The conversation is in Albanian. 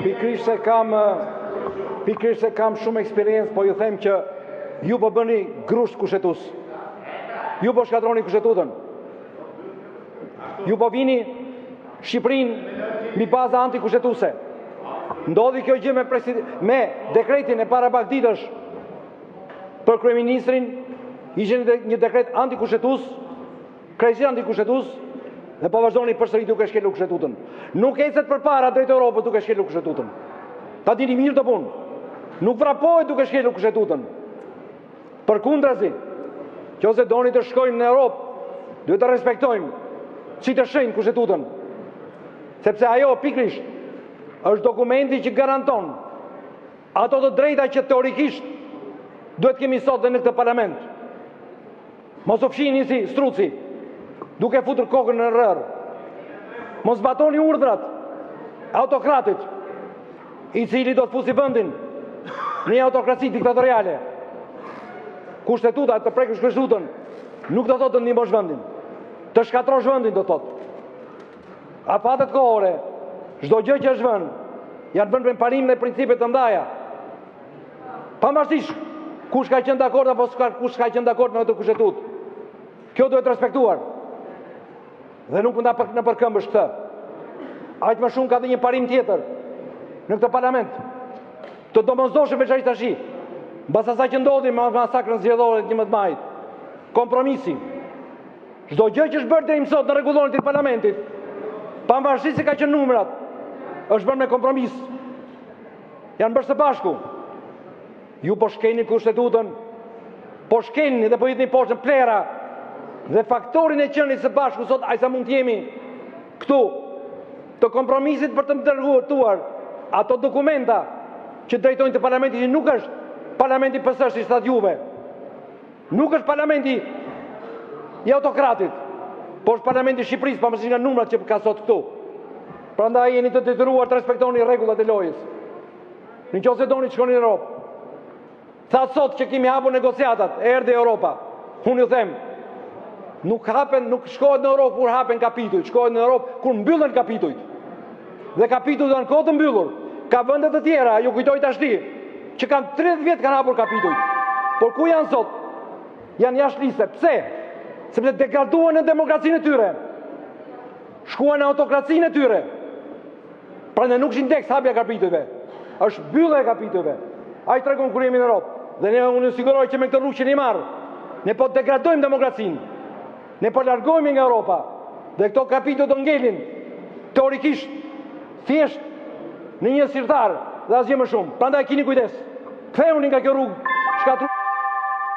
Pikrisht se kam shumë eksperiencë, po ju them që ju po bëni grusht kushtetues. Ju po shkatroni kushtetutën. Ju po vini Shqipërinë mbi baza antikushtetuese. Ndodhi kjo gjë me dekretin e para pak ditësh për kryeministrin, ishte një dekret antikushtetues, krejtësisht antikushtetues, dhe po vazhdoni përsëri duke shkelur kushtetutën. Nuk ecet përpara drejt Europës duke shkelur kushtetutën. Ta dini mirë të punë. Nuk vrapohet duke shkelur kushtetutën. Përkundrazi, nëse doni të shkojmë në Europë, duhet të respektojmë si të shenjë kushtetutën. Sepse ajo pikrisht është dokumenti që garanton ato të drejta që teorikisht duhet kemi sot dhe në këtë parlament. Mos u fshini si struci, duke futur kokën në rrër. Mos zbatoni urdhrat autokratit, i cili do të fusi vendin në një autokraci diktatoriale. Kushtetuta të prekësh kushtetutën nuk do thotë të ndihmosh vendin, të shkatrosh vendin do thotë. Afatet kohore, çdo gjë që është vënë, janë vënë me parim dhe principe të ndaja. Pavarësisht kush ka qenë dakord apo kush ka qenë dakord me atë kushtetutë. Kjo duhet respektuar. Dhe nuk mund ta në përkëmbësh këtë. Aq më shumë ka dhe një parim tjetër në këtë parlament. Të domosdoshëm veçanërisht tash. Mbas asaj që ndodhi me masakrën zgjedhore të 11 majit. Kompromisi. Çdo gjë që është bërë deri më sot në rregullonin e parlamentit, pavarësisht se ka qenë numrat, është bërë me kompromis. Janë bërë së bashku. Ju po shkeni kushtetutën, po shkeni dhe po hitni poshtë në plera, dhe faktorin e qenit së bashku sot, ajsa mund të jemi këtu, të kompromisit për të ndërtuar ato dokumenta që drejtojnë të parlamentit, nuk është parlamenti PS-sht i Shtat Juve, nuk është parlamenti i autokratit, po është parlamenti i Shqipërisë, pavarësisht nga numrat që ka sot këtu. Prandaj jeni të detyruar të respektoni rregullat e lojës. Nëse doni të shkoni në Europë, tha sot që kemi hapur negociatat, erdhi Europa. Unë ju them, nuk shkohet në Europë kur hapen kapitujt, shkohet në Europë kur mbyllen kapitujt. Dhe kapitujt janë kohë të mbyllur. Ka vende të tjera, ju kujtoj tashti, që kanë 30 vjet kanë hapur kapitujt. Por ku janë sot? Janë jashtë liste. Pse? Sepse degraduan në demokracinë e tyre. Shkuan në autokracinë e tyre. Prandaj nuk është indeks hapja kapitujve. Është mbyllja e kapitujve. Ai tregon kur jemi në Europë. Dhe ne unë siguroj që me këtë rrugë që ne marr, ne po degradojmë demokracinë. Ne po largohemi nga Europa. Dhe këto kapituj do ngelin teorikisht thjesht në një sirtar dhe asgjë më shumë. Prandaj keni kujdes. Ktheuni nga kjo rrugë shkatruar.